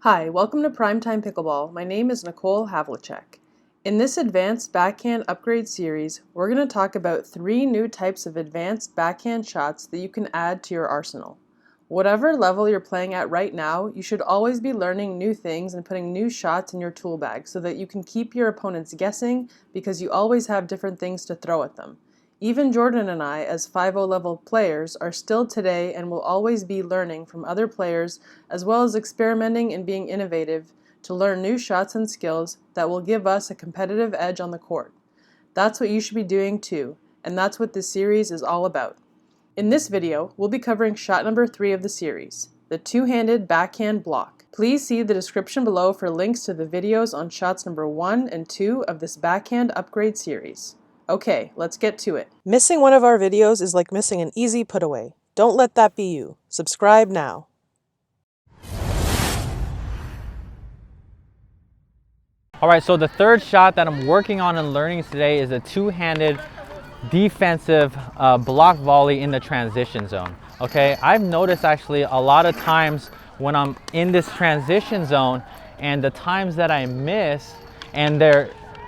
Hi, welcome to PrimeTime Pickleball. My name is Nicole Havlicek. In this advanced backhand upgrade series, we're going to talk about 3 new types of advanced backhand shots that you can add to your arsenal. Whatever level you're playing at right now, you should always be learning new things and putting new shots in your tool bag so that you can keep your opponents guessing because you always have different things to throw at them. Even Jordan and I, as 5.0 level players, are still today and will always be learning from other players as well as experimenting and being innovative to learn new shots and skills that will give us a competitive edge on the court. That's what you should be doing too, and that's what this series is all about. In this video, we'll be covering shot number 3 of the series, the two-handed backhand block. Please see the description below for links to the videos on shots number 1 and 2 of this backhand upgrade series. Okay, let's get to it. Missing one of our videos is like missing an easy put-away. Don't let that be you. Subscribe now. All right, so the third shot that I'm working on and learning today is a two-handed defensive block volley in the transition zone. Okay, I've noticed actually a lot of times when I'm in this transition zone and the times that I miss, and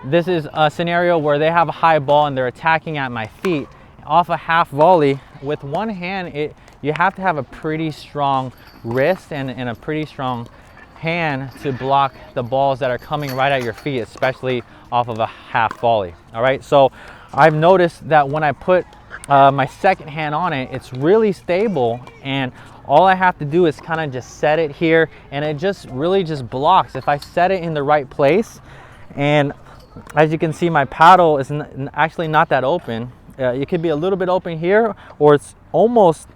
this is a scenario where they have a high ball and they're attacking at my feet off a half volley with one hand. You have to have a pretty strong wrist and a pretty strong hand to block the balls that are coming right at your feet, especially off of a half volley. All right, so I've noticed that when I put my second hand on it, it's really stable, and all I have to do is kind of just set it here, and it just really just blocks if I set it in the right place. And as you can see, my paddle is actually not that open. It could be a little bit open here, or it's almost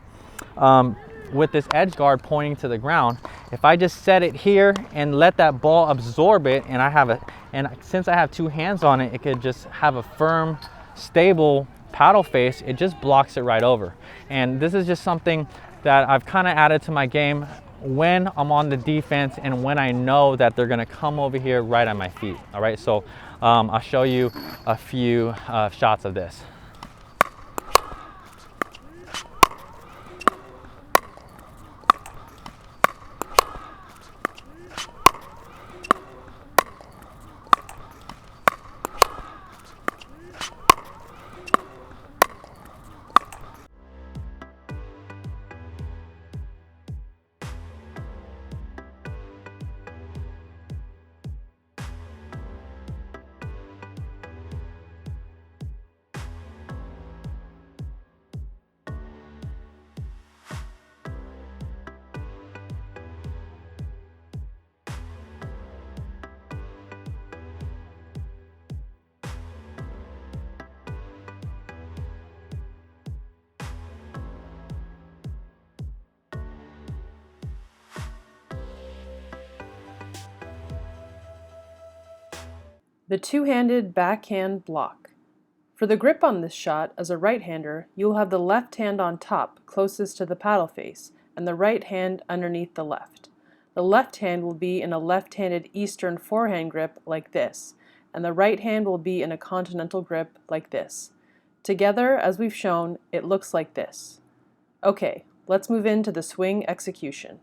with this edge guard pointing to the ground. If I just set it here and let that ball absorb it, and since I have two hands on it, it could just have a firm, stable paddle face. It just blocks it right over. And this is just something that I've kind of added to my game when I'm on the defense and when I know that they're gonna come over here right at my feet. All right, so I'll show you a few shots of this. The two-handed backhand block. For the grip on this shot, as a right-hander, you will have the left hand on top, closest to the paddle face, and the right hand underneath the left. The left hand will be in a left-handed Eastern forehand grip like this, and the right hand will be in a continental grip like this. Together, as we've shown, it looks like this. Okay, let's move into the swing execution.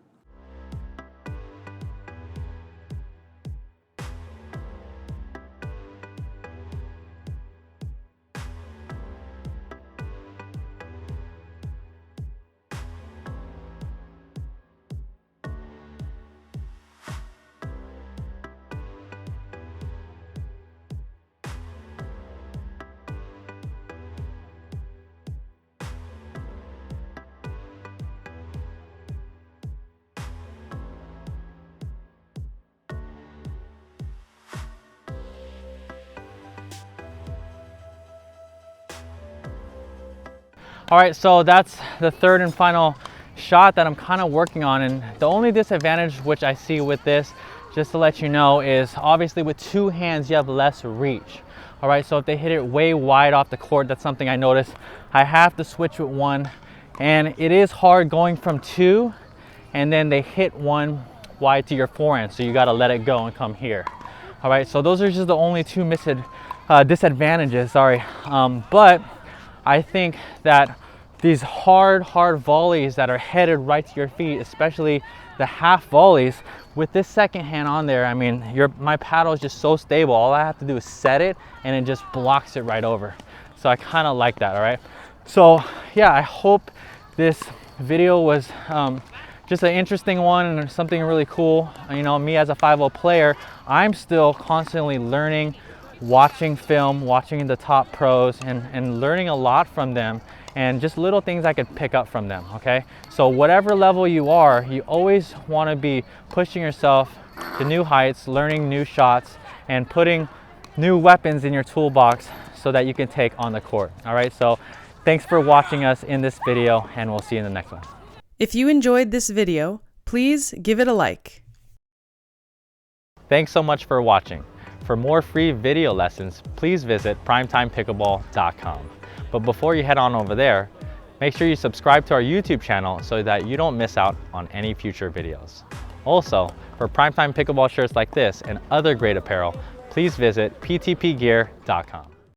All right, so that's the third and final shot that I'm kind of working on. And the only disadvantage which I see with this, just to let you know, is obviously with two hands you have less reach. All right, so if they hit it way wide off the court, that's something I noticed. I have to switch with one, and it is hard going from two and then they hit one wide to your forehand, so you got to let it go and come here. All right, so those are just the only two disadvantages, but I think that these hard volleys that are headed right to your feet, especially the half volleys, with this second hand on there, I mean, my paddle is just so stable. All I have to do is set it and it just blocks it right over. So I kind of like that, all right? So yeah, I hope this video was just an interesting one and something really cool. You know, me as a 5-0 player, I'm still constantly learning, watching film, watching the top pros and learning a lot from them, and just little things I could pick up from them, okay? So whatever level you are, you always want to be pushing yourself to new heights, learning new shots, and putting new weapons in your toolbox so that you can take on the court, all right? So thanks for watching us in this video, and we'll see you in the next one. If you enjoyed this video, please give it a like. Thanks so much for watching. For more free video lessons, please visit primetimepickleball.com. But before you head on over there, make sure you subscribe to our YouTube channel so that you don't miss out on any future videos. Also, for PrimeTime Pickleball shirts like this and other great apparel, please visit ptpgear.com.